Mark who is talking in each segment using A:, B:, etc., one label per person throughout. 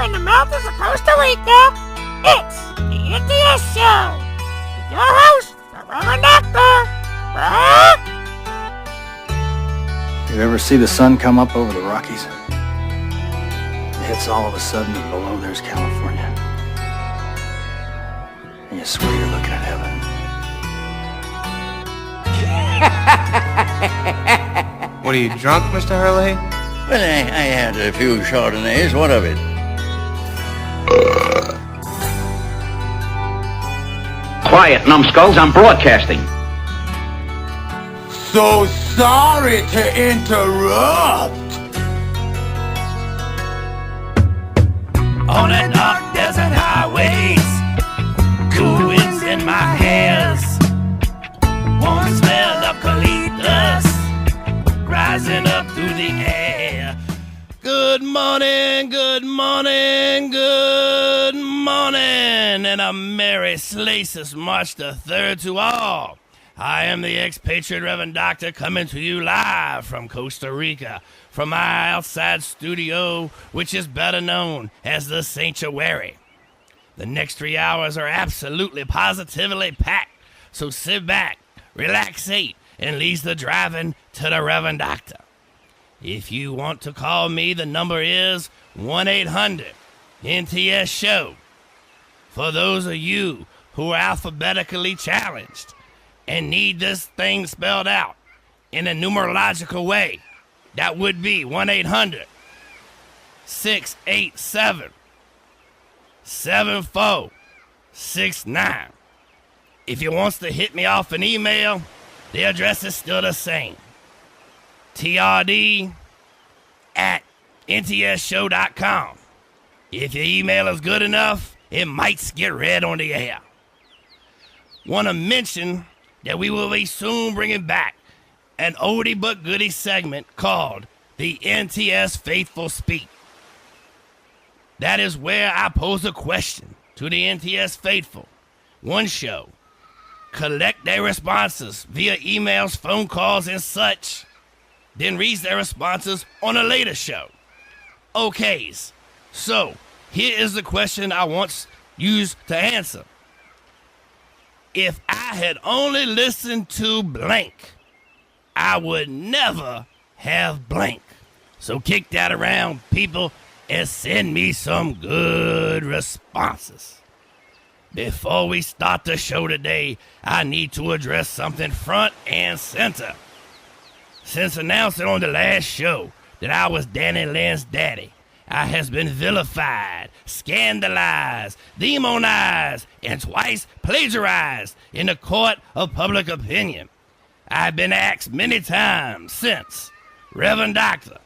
A: in the mountains of Costa Rica, it's the NTS Show. Your host, the Reverend Doctor.
B: You ever see the sun come up over the Rockies? It hits all of a sudden, and below there's California. And you swear you're looking at heaven.
C: What are you, drunk, Mr. Hurley?
D: Well, I had a few Chardonnays. What of it?
E: Quiet, numbskulls, I'm broadcasting.
F: So sorry to interrupt.
G: On the dark desert highways, cool winds in my hairs, warm smell of eucalyptus rising up through the air. Good morning, good morning, good morning, and a merry Slaces March the 3rd to all. I am the expatriate Reverend Doctor coming to you live from Costa Rica, from my outside studio, which is better known as the Sanctuary. The next 3 hours are absolutely positively packed, so sit back, relaxate, and leave the driving to the Reverend Doctor. If you want to call me, the number is 1-800-NTS Show. For those of you who are alphabetically challenged and need this thing spelled out in a numerological way, that would be 1-800-687-7469. If you wants to hit me off an email, the address is still the same. trd@ntsshow.com. If your email is good enough, it might get read on the air. Want to mention that we will be soon bringing back an oldie but goodie segment called the NTS Faithful Speak. That is where I pose a question to the NTS Faithful. One show, collect their responses via emails, phone calls, and such, then reads their responses on a later show. Okay, so here is the question I want you to answer. If I had only listened to blank, I would never have blank. So kick that around, people, and send me some good responses. Before we start the show today, I need to address something front and center. Since announcing on the last show that I was Danny Lynn's daddy, I has been vilified, scandalized, demonized, and twice plagiarized in the court of public opinion. I've been asked many times since, Reverend Doctor,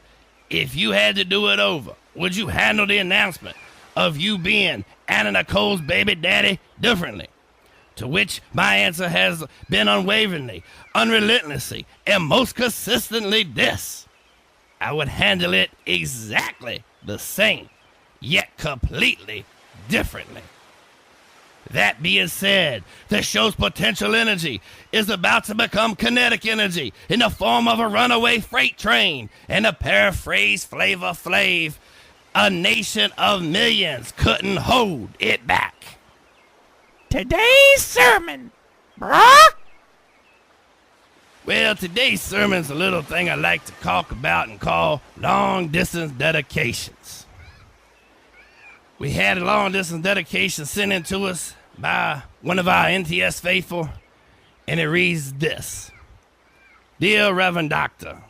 G: if you had to do it over, would you handle the announcement of you being Anna Nicole's baby daddy differently? To which my answer has been unwaveringly, unrelentlessly, and most consistently this: I would handle it exactly the same, yet completely differently. That being said, the show's potential energy is about to become kinetic energy in the form of a runaway freight train, and to paraphrase Flavor Flav, a nation of millions couldn't hold it back.
A: Today's sermon, bruh.
G: Well, today's sermon's a little thing I like to talk about and call long-distance dedications. We had a long-distance dedication sent in to us by one of our NTS faithful, and it reads this: Dear Reverend Doctor,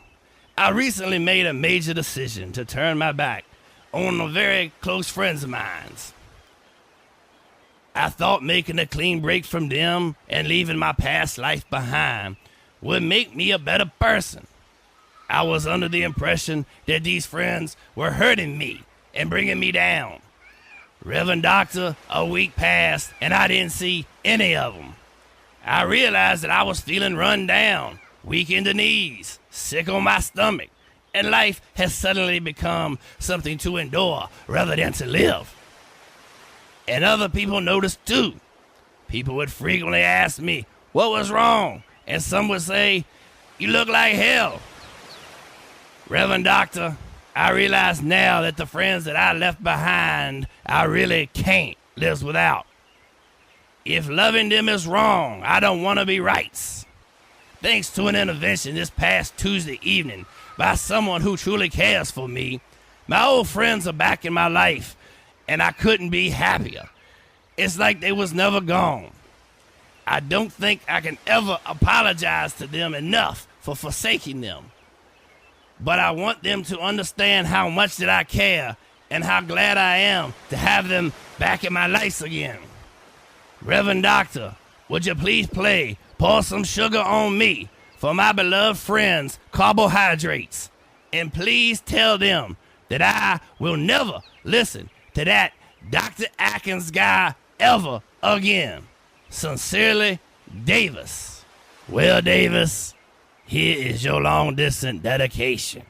G: I recently made a major decision to turn my back on a very close friends of mine. I thought making a clean break from them and leaving my past life behind would make me a better person. I was under the impression that these friends were hurting me and bringing me down. Reverend Doctor, a week passed and I didn't see any of them. I realized that I was feeling run down, weak in the knees, sick on my stomach, and life has suddenly become something to endure rather than to live. And other people noticed too. People would frequently ask me what was wrong, and some would say, "You look like hell." Reverend Doctor, I realize now that the friends that I left behind, I really can't live without. If loving them is wrong, I don't want to be right. Thanks to an intervention this past Tuesday evening by someone who truly cares for me, my old friends are back in my life, and I couldn't be happier. It's like they was never gone. I don't think I can ever apologize to them enough for forsaking them. But I want them to understand how much that I care and how glad I am to have them back in my life again. Reverend Doctor, would you please play Pour Some Sugar on Me for my beloved friends, Carbohydrates, and please tell them that I will never listen to that Dr. Atkins guy ever again. Sincerely, Davis. Well, Davis, here is your long-distance dedication.